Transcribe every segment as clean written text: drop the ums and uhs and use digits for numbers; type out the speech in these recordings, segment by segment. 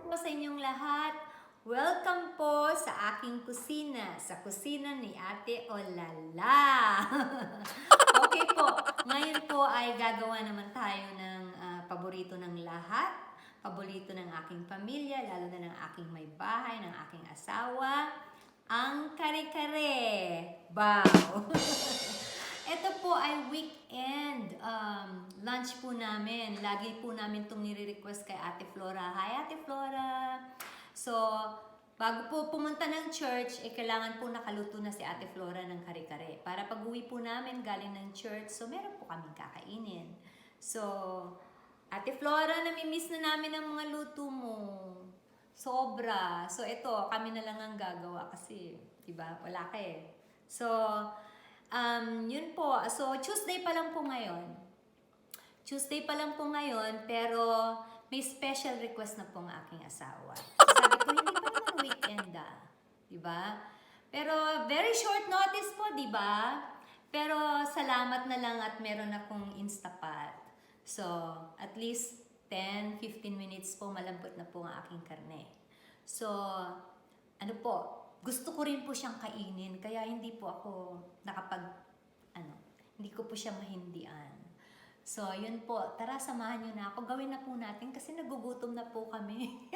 po sa inyong lahat. Welcome po sa aking kusina, sa kusina ni Ate Olalah. Okay po, ngayon po ay gagawa naman tayo ng paborito ng lahat, paborito ng aking pamilya, lalo na ng aking may bahay, ng aking asawa, ang kare-kare. Wow! Ito po ay weekend lunch po namin. Lagi po namin itong nire-request kay Ate Flora. Hi Ate Flora! So, bago po pumunta ng church, kailangan po nakaluto na si Ate Flora ng kare-kare. Para pag uwi po namin galing ng church, so meron po kaming kakainin. So, Ate Flora, namimiss na namin ang mga luto mo. Sobra. So, ito, kami na lang ang gagawa kasi, diba, wala ka eh. So, yun po. So, Tuesday pa lang po ngayon. Tuesday pa lang po ngayon, pero may special request na po ang aking asawa. So, sabi ko, hindi pa naman weekend diba? Pero very short notice po, diba? Pero salamat na lang at meron akong Instapat. So, at least 10-15 minutes po, malambot na po ang aking karne. So, ano po, gusto ko rin po siyang kainin, kaya hindi po ako hindi ko po siya mahindian. So, yun po, tara samahan niyo na ako, gawin na po natin kasi nagugutom na po kami.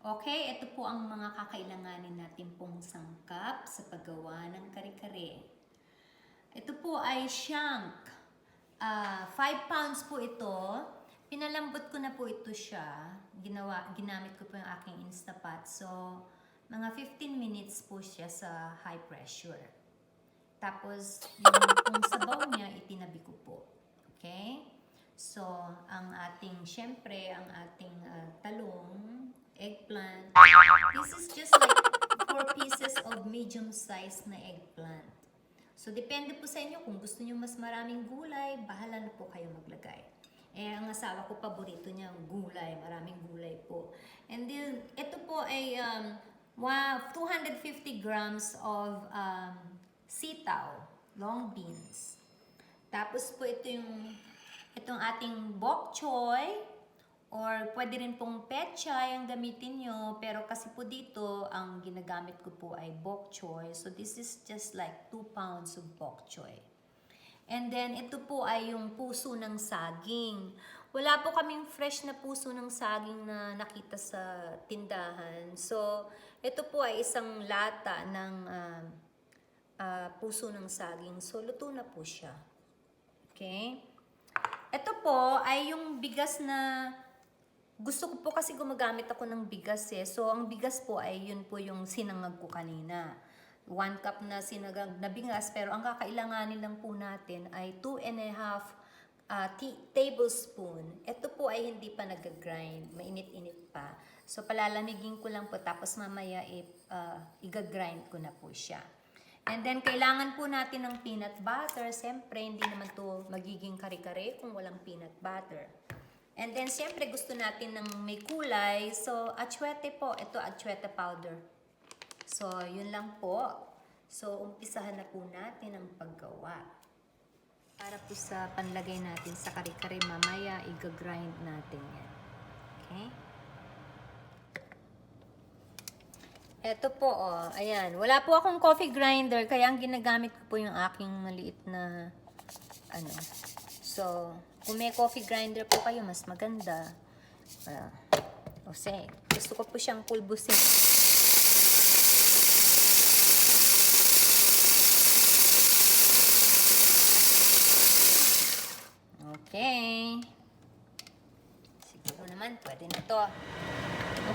Okay, ito po ang mga kakailanganin natin pong sangkap sa paggawa ng kare-kare. Ito po ay shank. 5 pounds po ito. Pinalambot ko na po ito siya. Ginamit ko po yung aking Instapat. So, mga 15 minutes po siya sa high pressure. Tapos, yung sabaw niya, itinabi ko po. Okay? So, syempre, ang ating talong, eggplant. This is just like 4 pieces of medium size na eggplant. So, depende po sa inyo kung gusto niyo mas maraming gulay, bahala na po kayo maglagay. Ang asawa ko, paborito niya ang gulay, maraming gulay po. And then, ito po ay 250 grams of sitaw, long beans. Tapos po itong ating bok choy, or pwede rin pong pechay ang gamitin nyo, pero kasi po dito, ang ginagamit ko po ay bok choy. So this is just like 2 pounds of bok choy. And then ito po ay yung puso ng saging. Wala po kaming fresh na puso ng saging na nakita sa tindahan. So ito po ay isang lata ng puso ng saging. So luto na po siya. Okay? Ito po ay yung bigas na gusto ko po kasi gumagamit ako ng bigas eh. So, ang bigas po ay yun po yung sinangag ko kanina. 1 cup na sinangag na bigas, pero ang kakailanganin lang po natin ay 2.5 tablespoon. Ito po ay hindi pa nag-grind, mainit-init pa. So, palalamigin ko lang po, tapos mamaya i-grind ko na po siya. And then, kailangan po natin ng peanut butter. Siyempre, hindi naman to magiging kare-kare kung walang peanut butter. And then, siyempre, gusto natin ng may kulay. So, atsuete po. Ito, atsuete powder. So, yun lang po. So, umpisahan na po natin ang paggawa. Para po sa panlagay natin sa kare-kare, mamaya, i-grind natin yan. Okay? Ito po, ayan. Wala po akong coffee grinder, kaya ang ginagamit ko po yung aking maliit na, So, kung may coffee grinder po kayo, mas maganda. Kasi, gusto ko po siyang pulbusin. Okay. Siguro naman, pwede na to.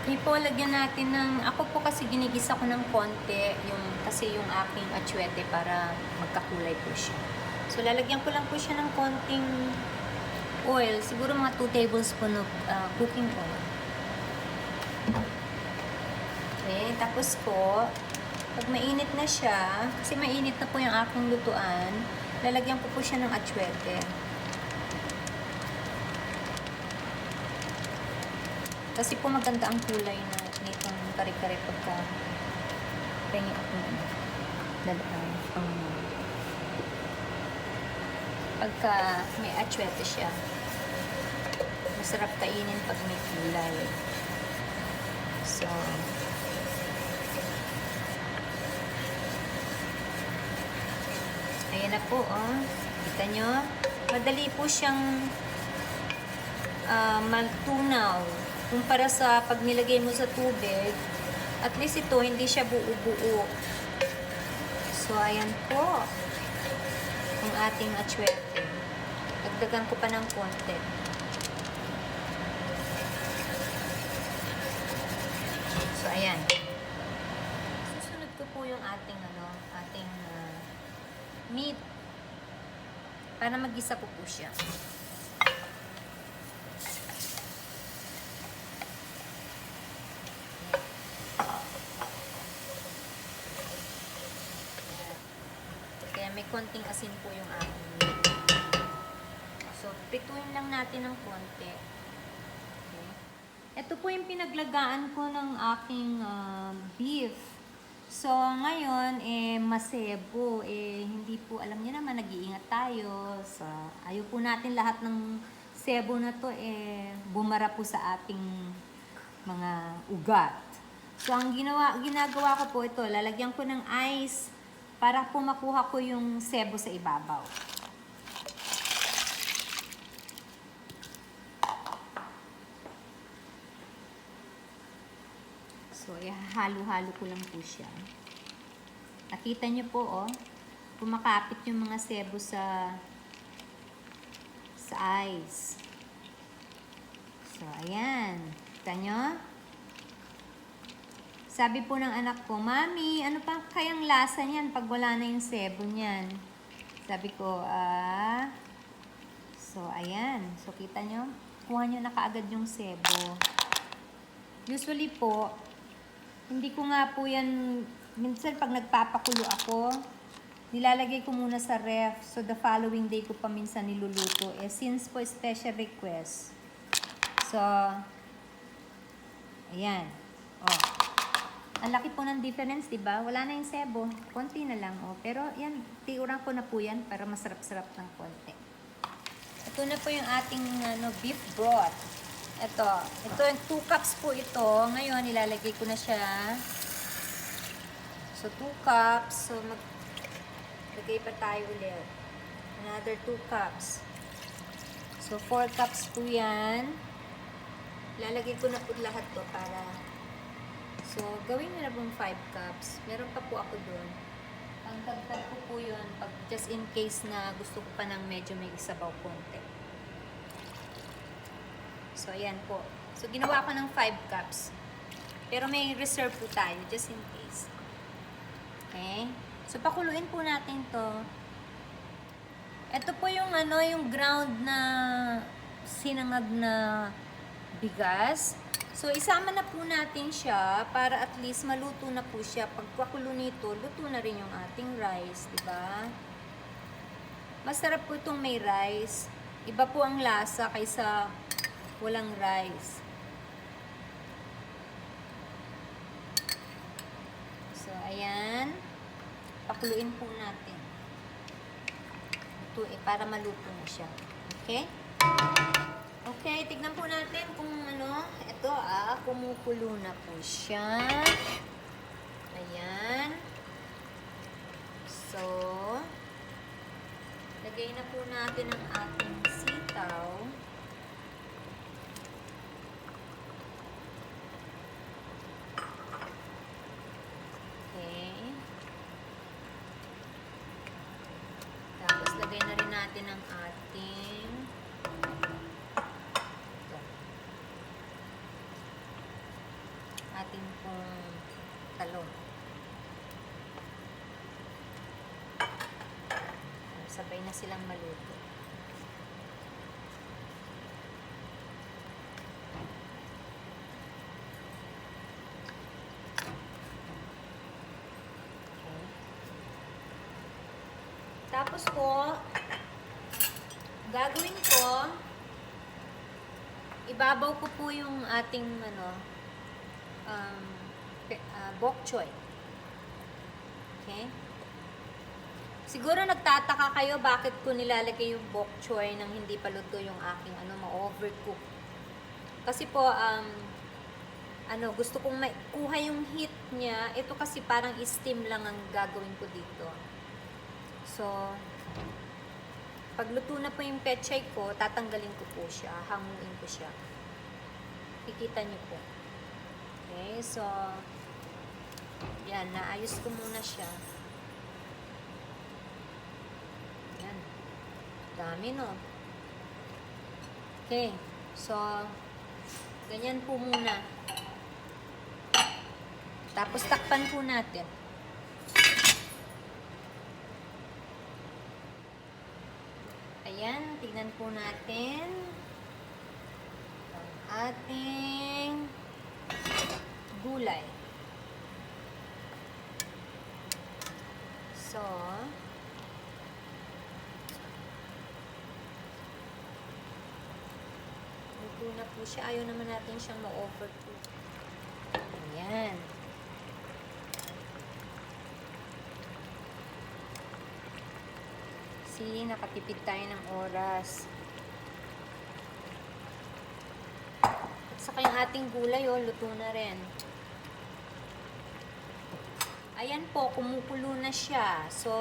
Okay po, lagyan natin ako po kasi ginigisa ko ng konti, kasi yung aking atsuete para magkakulay po siya. So, lalagyan ko lang po siya ng konting oil. Siguro mga 2 tablespoon of cooking oil. Okay, tapos po, pag mainit na siya, kasi mainit na po yung aking lutuan, lalagyan ko po siya ng atsuete. Kasi po maganda ang kulay nitong kare-kare pagka pengi ako pagka may atsuete siya. Masarap kainin pag may kulay. So, ayan na po, oh. Kita nyo? Madali po siyang magtunaw. Kumpara sa pag nilagay mo sa tubig, at least ito, hindi siya buo-buo. So, ayan po. Ang ating atsuete. Dagdagan ko pa ng konti. So, ayan. Susunod ko po yung ating, meat. Para mag-isa ko po siya. Kaya may konting asin po yung aking meat. So, prituin lang natin ng konti. Okay. Ito po yung pinaglagaan ko ng aking beef. So, ngayon, masebo. Hindi po, alam niyo naman, nag-iingat tayo. Ayaw po natin lahat ng sebo na to, bumara po sa ating mga ugat. So, ang ginagawa ko po ito, lalagyan ko ng ice para po makuha ko yung sebo sa ibabaw. So, halo-halo ko lang po siya. Nakita nyo po, oh, kumakapit yung mga sebo sa ice. So, ayan. Kita nyo? Sabi po ng anak ko, Mami, ano pa kayang lasa niyan pag wala na yung sebo niyan? Sabi ko, So, ayan. So, kita nyo? Kuha nyo na kaagad yung sebo. Usually po, hindi ko nga po yan, minsan pag nagpapakulo ako, nilalagay ko muna sa ref. So, the following day ko pa minsan niluluto. Since po special request. So, ayan. Oh. Ang laki po ng difference, diba? Wala na yung sebo. Konti na lang, oh. Pero, yan, tiurang ko na po yan para masarap-sarap ng konti. Ito na po yung ating beef broth. Ito yung 2 cups po ito. Ngayon, ilalagay ko na siya. So, 2 cups. So, maglagay pa tayo ulit. Another 2 cups. So, 4 cups po yan. Ilalagay ko na po lahat to para... So, gawin nyo na pong 5 cups. Meron pa po ako doon. Ang dagdag ko po yun, pag just in case na gusto ko pa ng medyo may sabaw konti. So, ayan po. So, ginawa ko ng 5 cups. Pero may reserve po tayo, just in case. Okay? So, pakuluin po natin to. Ito po yung yung ground na sinangag na bigas. So, isama na po natin siya para at least maluto na po siya. Pag pakulo nito, luto na rin yung ating rice, diba? Masarap po itong may rice. Iba po ang lasa kaysa walang rice. So, ayan. Pakuluin po natin. Ito para maluto na siya. Okay? Okay, tignan po natin kung ito kumukulo na po siya. Ayan. So, lagay na po natin ang ating sitaw. Lagay na rin natin ang ating pong talong. Sabay na silang maluto. Tapos po, gagawin ko, ibabaw ko po yung ating bok choy. Okay? Siguro nagtataka kayo bakit ko nilalagay yung bok choy nang hindi pa luto yung aking ma-overcook Kasi po, gusto kong kuha yung heat niya. Ito kasi parang steam lang ang gagawin ko dito. So, pag luto na po yung pechay ko, tatanggalin ko po siya. Hanguin ko siya. Kikita niyo po. Okay, so, yan, naayos ko muna siya. Yan. Dami, no? Okay, so, ganyan po muna. Tapos, takpan po natin. Ayan, tignan po natin ang ating gulay. So, luto na po siya. Ayaw naman natin siyang ma-overcook. Ayan. See, nakatipid tayo ng oras. At saka yung ating gulay, luto na rin. Ayan po, kumukulo na siya. So,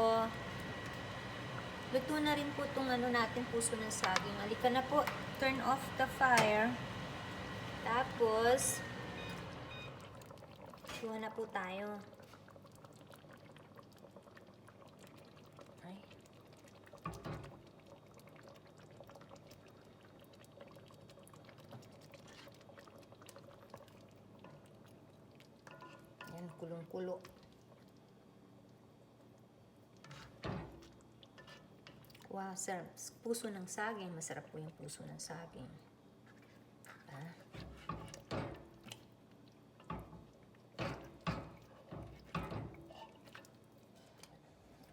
luto na rin po itong natin, puso ng saging. Halika na po, turn off the fire. Tapos, kuha na po tayo. Ay. Ayan, kulong-kulo. Wow, sarap. Puso ng saging. Masarap po yung puso ng saging.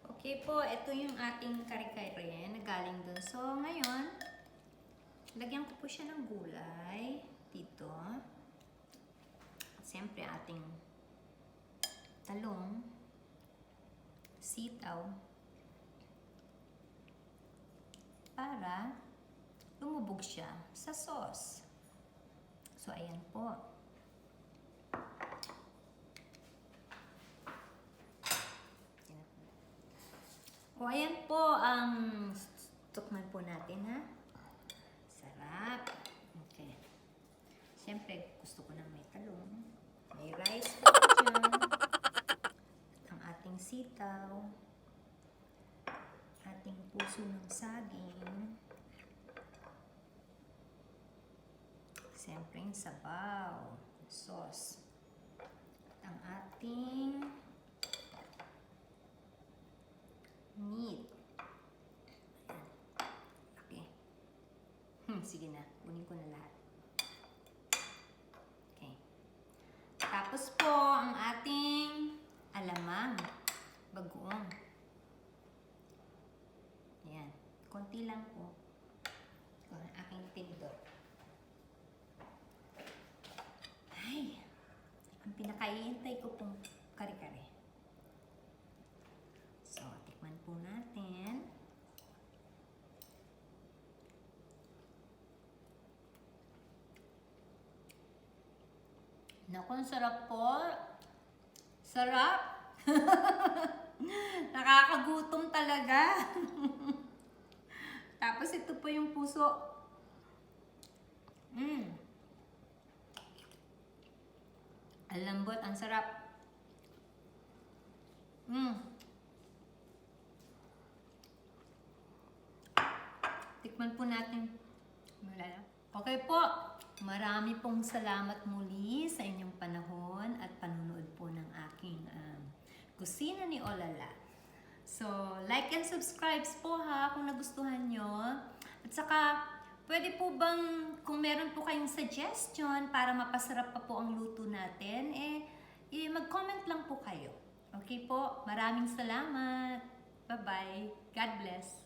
Okay po, ito yung ating kare-kare na galing dun. So, ngayon, lagyan ko po siya ng gulay dito. Siyempre, ating talong, sitaw, para lumubog siya sa sauce. So, ayan po. O, ayan po ang tukman po natin, ha? Sarap. Okay. Siyempre, gusto ko na may talong. May rice po dyan. Ang ating sitaw. Ating puso ng saging. Siyempre, yung sabaw. Sauce. Ang ating meat. Ayan. Okay. Sige na. Kunin ko na lahat. Okay. Tapos po, ang ating alamang. Bagoong. Ayan. Konti lang po. Ito ang aking tinidor. Ay! Ang pinakaihintay ko pong kare-kare. So, tikman po natin. Naku, ang sarap po. Sarap! Nakakagutom talaga. Tapos ito po yung puso. Ang lambot, ang sarap. Tikman po natin. Olalah. Okay po. Marami pong salamat muli sa inyong panahon at panunood po ng aking kusina ni Olalah. So, like and subscribe po ha kung nagustuhan nyo. At saka, pwede po bang kung meron po kayong suggestion para mapasarap pa po ang luto natin, mag-comment lang po kayo. Okay po? Maraming salamat. Bye-bye. God bless.